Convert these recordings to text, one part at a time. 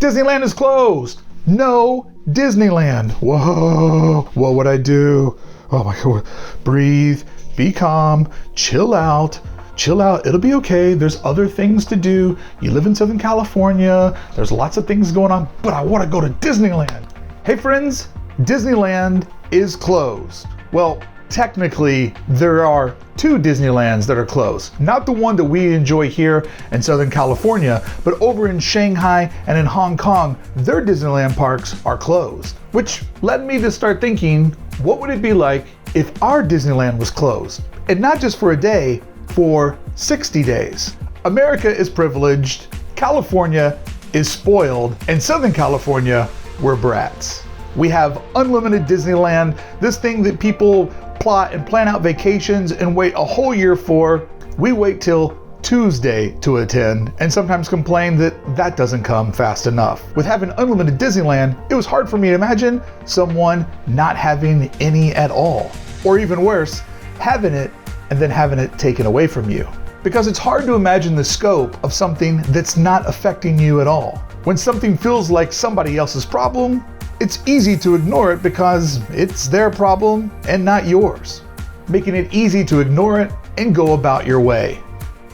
Disneyland is closed. No Disneyland. Whoa, what would I do? Oh my God, breathe, be calm, chill out. Chill out, it'll be okay. There's other things to do. You live in Southern California. There's lots of things going on, but I want to go to Disneyland. Hey friends, Disneyland is closed. Well, technically, there are two Disneylands that are closed. Not the one that we enjoy here in Southern California, but over in Shanghai and in Hong Kong, their Disneyland parks are closed. Which led me to start thinking, what would it be like if our Disneyland was closed? And not just for a day, for 60 days. America is privileged, California is spoiled, and Southern California, we're brats. We have unlimited Disneyland, this thing that people plot and plan out vacations and wait a whole year for. We wait till Tuesday to attend and sometimes complain that that doesn't come fast enough. With having unlimited Disneyland, it was hard for me to imagine someone not having any at all. Or even worse, having it and then having it taken away from you. Because it's hard to imagine the scope of something that's not affecting you at all. When something feels like somebody else's problem, it's easy to ignore it because it's their problem and not yours, making it easy to ignore it and go about your way.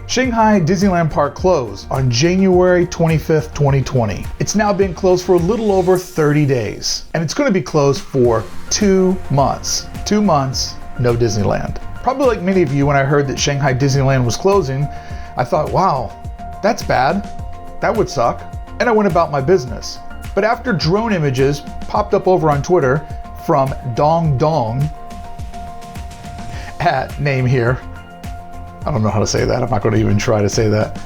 Shanghai Disneyland Park closed on January 25th, 2020. It's now been closed for a little over 30 days, and it's going to be closed for 2 months. 2 months, no Disneyland. Probably like many of you, when I heard that Shanghai Disneyland was closing, I thought, wow, that's bad. That would suck. And I went about my business. But after drone images popped up over on Twitter from Dong Dong, at name here, I don't know how to say that. I'm not going to even try to say that.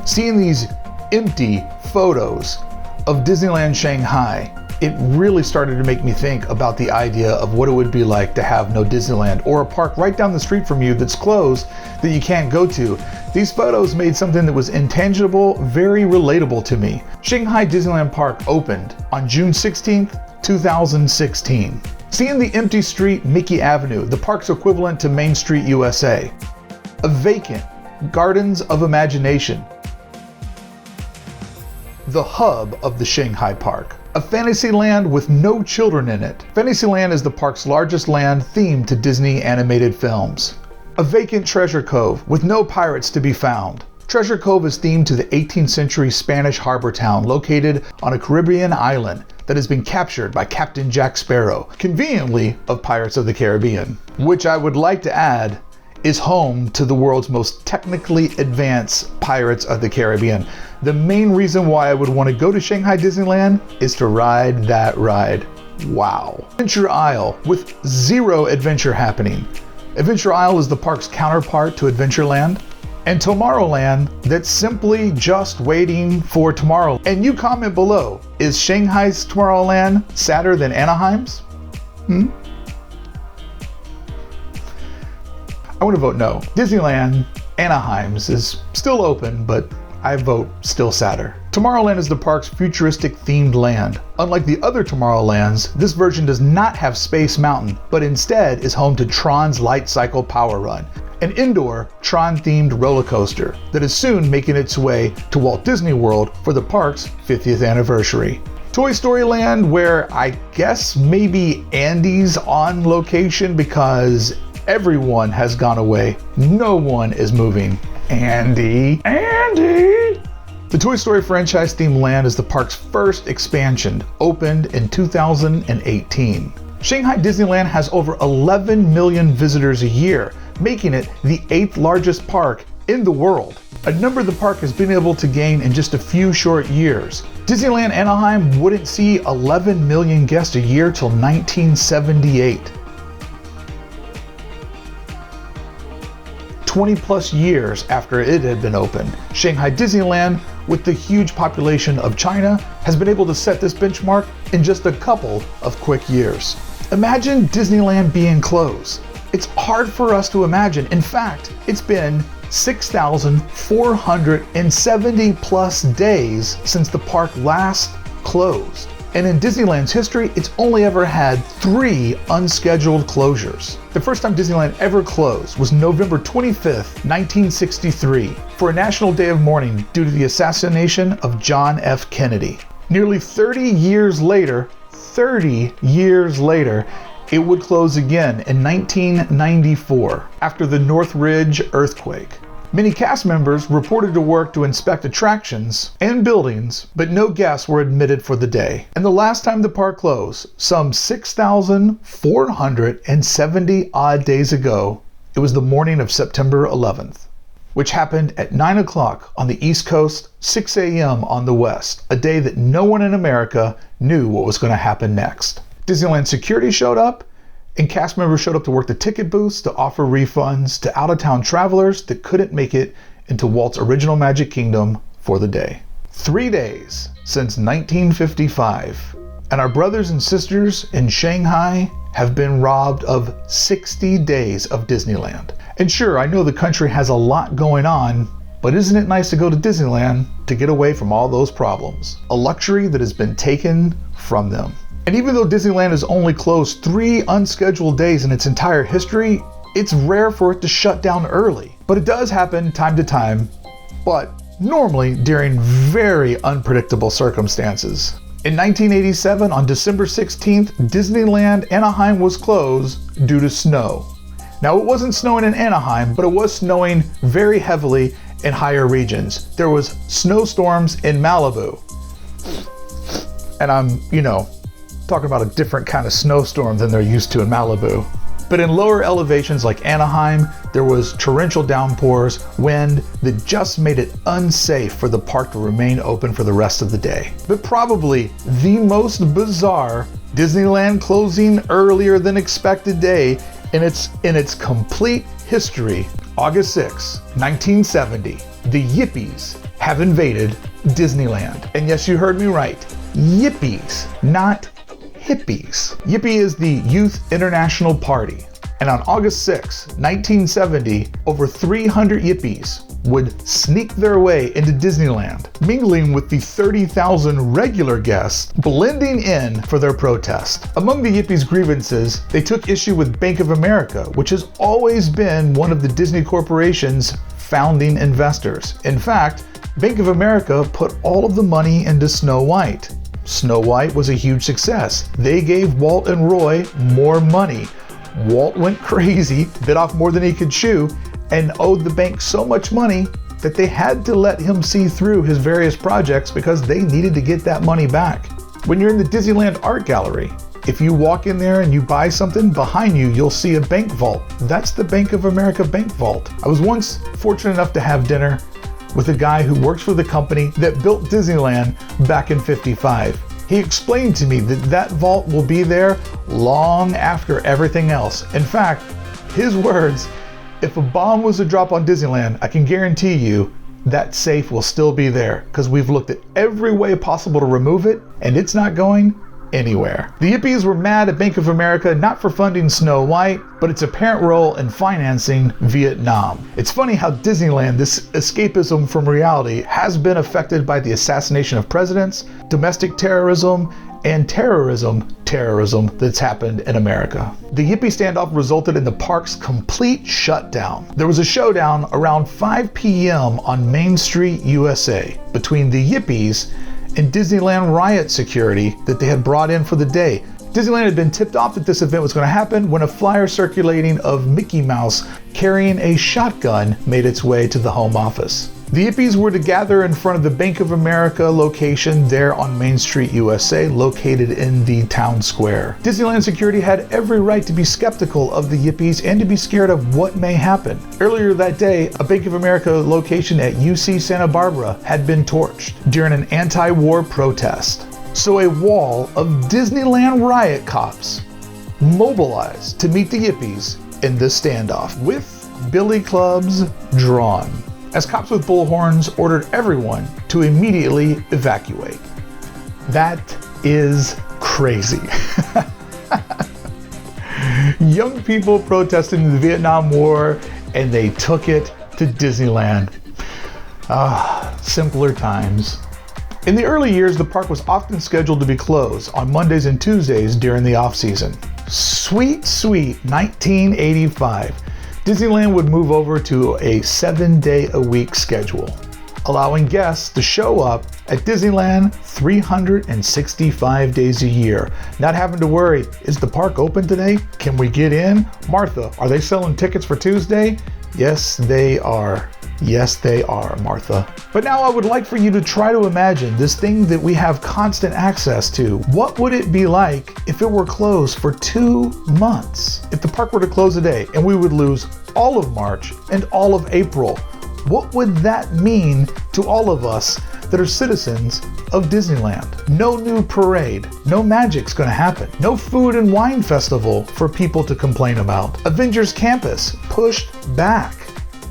Seeing these empty photos of Disneyland Shanghai, it really started to make me think about the idea of what it would be like to have no Disneyland or a park right down the street from you that's closed that you can't go to. These photos made something that was intangible very relatable to me. Shanghai Disneyland Park opened on June 16th, 2016. Seeing the empty street Mickey Avenue, the park's equivalent to Main Street, USA. A vacant Gardens of Imagination, the hub of the Shanghai Park. A fantasy land with no children in it. Fantasyland is the park's largest land themed to Disney animated films. A vacant treasure cove with no pirates to be found. Treasure Cove is themed to the 18th century Spanish harbor town located on a Caribbean island that has been captured by Captain Jack Sparrow, conveniently of Pirates of the Caribbean, which I would like to add is home to the world's most technically advanced Pirates of the Caribbean. The main reason why I would want to go to Shanghai Disneyland is to ride that ride. Wow. Adventure Isle with zero adventure happening. Adventure Isle is the park's counterpart to Adventureland and Tomorrowland that's simply just waiting for tomorrow. And you comment below, is Shanghai's Tomorrowland sadder than Anaheim's? I want to vote no. Disneyland Anaheim's is still open, but I vote still sadder. Tomorrowland is the park's futuristic themed land. Unlike the other Tomorrowlands, this version does not have Space Mountain, but instead is home to Tron's Light Cycle Power Run, an indoor Tron-themed roller coaster that is soon making its way to Walt Disney World for the park's 50th anniversary. Toy Story Land, where I guess maybe Andy's on location because everyone has gone away. No one is moving. Andy. The Toy Story franchise themed land is the park's first expansion, opened in 2018. Shanghai Disneyland has over 11 million visitors a year, making it the 8th largest park in the world, a number the park has been able to gain in just a few short years. Disneyland Anaheim wouldn't see 11 million guests a year till 1978. 20 plus years after it had been opened. Shanghai Disneyland, with the huge population of China, has been able to set this benchmark in just a couple of quick years. Imagine Disneyland being closed. It's hard for us to imagine. In fact, it's been 6,470 plus days since the park last closed. And in Disneyland's history, it's only ever had 3 unscheduled closures. The first time Disneyland ever closed was November 25th, 1963, for a national day of mourning due to the assassination of John F. Kennedy. Nearly 30 years later, it would close again in 1994 after the Northridge earthquake. Many cast members reported to work to inspect attractions and buildings, but no guests were admitted for the day. And the last time the park closed, some 6,470 odd days ago, it was the morning of September 11th, which happened at 9 o'clock on the East Coast, 6 a.m. on the West, a day that no one in America knew what was going to happen next. Disneyland security showed up, and cast members showed up to work the ticket booths to offer refunds to out-of-town travelers that couldn't make it into Walt's original Magic Kingdom for the day. 3 days since 1955, and our brothers and sisters in Shanghai have been robbed of 60 days of Disneyland. And sure, I know the country has a lot going on, but isn't it nice to go to Disneyland to get away from all those problems? A luxury that has been taken from them. And even though Disneyland has only closed 3 unscheduled days in its entire history, it's rare for it to shut down early. But it does happen time to time, but normally during very unpredictable circumstances. In 1987, on December 16th, Disneyland Anaheim was closed due to snow. Now, it wasn't snowing in Anaheim, but it was snowing very heavily in higher regions. There was snowstorms in Malibu. And I'm, talking about a different kind of snowstorm than they're used to in Malibu. But in lower elevations like Anaheim, there was torrential downpours, wind that just made it unsafe for the park to remain open for the rest of the day. But probably the most bizarre Disneyland closing earlier than expected day in its complete history, August 6, 1970, the Yippies have invaded Disneyland. And yes, you heard me right. Yippies, not hippies. Yippie is the Youth International Party. And on August 6, 1970, over 300 Yippies would sneak their way into Disneyland, mingling with the 30,000 regular guests, blending in for their protest. Among the Yippies' grievances, they took issue with Bank of America, which has always been one of the Disney Corporation's founding investors. In fact, Bank of America put all of the money into Snow White. Snow White was a huge success. They gave Walt and Roy more money. Walt went crazy, bit off more than he could chew, and owed the bank so much money that they had to let him see through his various projects because they needed to get that money back. When you're in the Disneyland Art Gallery, if you walk in there and you buy something, behind you you'll see a bank vault. That's the Bank of America bank vault. I was once fortunate enough to have dinner with a guy who works for the company that built Disneyland back in '55. He explained to me that that vault will be there long after everything else. In fact, his words, if a bomb was to drop on Disneyland, I can guarantee you that safe will still be there because we've looked at every way possible to remove it and it's not going anywhere. The Yippies were mad at Bank of America not for funding Snow White, but its apparent role in financing Vietnam. It's funny how Disneyland, this escapism from reality, has been affected by the assassination of presidents, domestic terrorism, and terrorism that's happened in America. The Yippie standoff resulted in the park's complete shutdown. There was a showdown around 5 p.m. on Main Street, USA, between the Yippies and Disneyland riot security that they had brought in for the day. Disneyland had been tipped off that this event was going to happen when a flyer circulating of Mickey Mouse carrying a shotgun made its way to the home office. The Yippies were to gather in front of the Bank of America location there on Main Street, USA, located in the town square. Disneyland security had every right to be skeptical of the Yippies and to be scared of what may happen. Earlier that day, a Bank of America location at UC Santa Barbara had been torched during an anti-war protest. So a wall of Disneyland riot cops mobilized to meet the Yippies in this standoff, with billy clubs drawn, as cops with bullhorns ordered everyone to immediately evacuate. That is crazy. Young people protesting the Vietnam War, and they took it to Disneyland. Simpler times. In the early years, the park was often scheduled to be closed on Mondays and Tuesdays during the off-season. Sweet 1985. Disneyland would move over to a 7-day-a-week schedule. allowing guests to show up at Disneyland 365 days a year. Not having to worry, is the park open today? Can we get in? Martha, are they selling tickets for Tuesday? Yes, they are. Yes, they are, Martha. But now I would like for you to try to imagine this thing that we have constant access to. What would it be like if it were closed for 2 months? If the park were to close today and we would lose all of March and all of April, what would that mean to all of us that are citizens of Disneyland? No new parade, no magic's gonna happen, no food and wine festival for people to complain about. Avengers Campus pushed back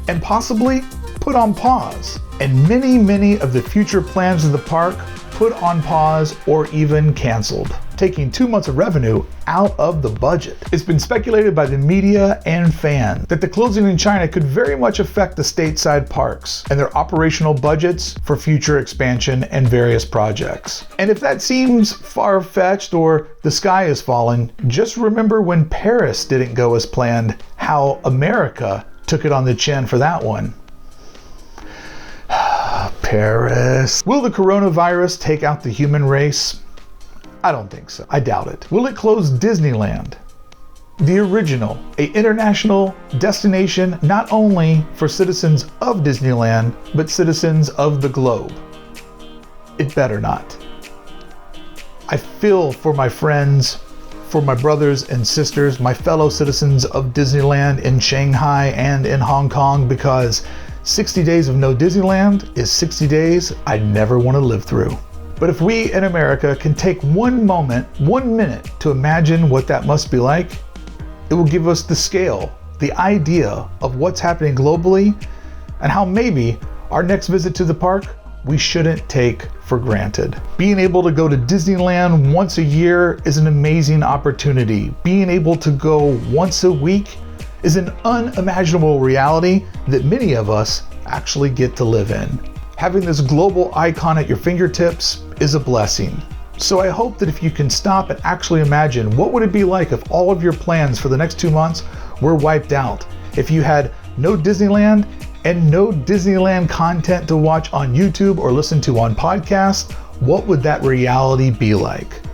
and possibly put on pause. And many of the future plans of the park put on pause or even canceled, taking 2 months of revenue out of the budget. It's been speculated by the media and fans that the closing in China could very much affect the stateside parks and their operational budgets for future expansion and various projects. And if that seems far-fetched or the sky is falling, just remember when Paris didn't go as planned, how America took it on the chin for that one. Paris. Will the coronavirus take out the human race? I don't think so. I doubt it. Will it close Disneyland, the original, an international destination not only for citizens of Disneyland, but citizens of the globe? It better not. I feel for my friends, for my brothers and sisters, my fellow citizens of Disneyland in Shanghai and in Hong Kong, because 60 days of no Disneyland is 60 days I'd never want to live through. But if we in America can take one moment, 1 minute to imagine what that must be like, it will give us the scale, the idea of what's happening globally, and how maybe our next visit to the park we shouldn't take for granted. Being able to go to Disneyland once a year is an amazing opportunity. Being able to go once a week is an unimaginable reality that many of us actually get to live in. Having this global icon at your fingertips is a blessing. So I hope that if you can stop and actually imagine what would it be like if all of your plans for the next 2 months were wiped out, if you had no Disneyland and no Disneyland content to watch on YouTube or listen to on podcasts, what would that reality be like?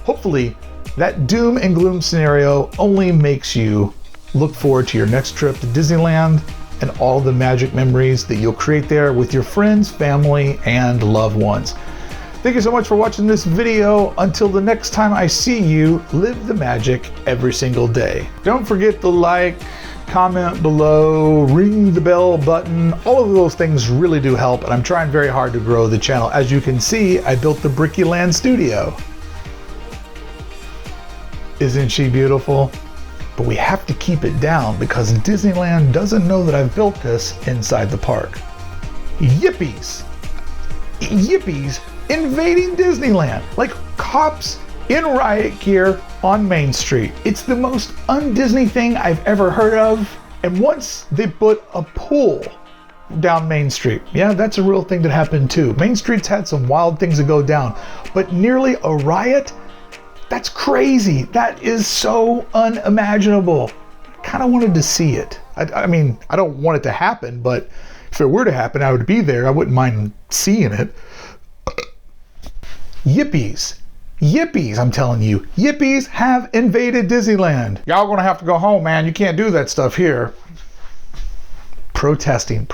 Hopefully, that doom and gloom scenario only makes you look forward to your next trip to Disneyland and all the magic memories that you'll create there with your friends, family, and loved ones. Thank you so much for watching this video. Until the next time I see you, live the magic every single day. Don't forget to like, comment below, ring the bell button. All of those things really do help, and I'm trying very hard to grow the channel. As you can see, I built the Brickey Land studio. Isn't she beautiful? But we have to keep it down because Disneyland doesn't know that I've built this inside the park. Yippies! Yippies invading Disneyland, like cops in riot gear on Main Street. It's the most un-Disney thing I've ever heard of. And once they put a pool down Main Street. Yeah, that's a real thing that happened too. Main Street's had some wild things that go down, but nearly a riot? That's crazy. That is so unimaginable. Kind of wanted to see it. I mean, I don't want it to happen, but if it were to happen, I would be there. I wouldn't mind seeing it. Yippies. Yippies, I'm telling you. Yippies have invaded Disneyland. Y'all gonna have to go home, man. You can't do that stuff here. Protesting.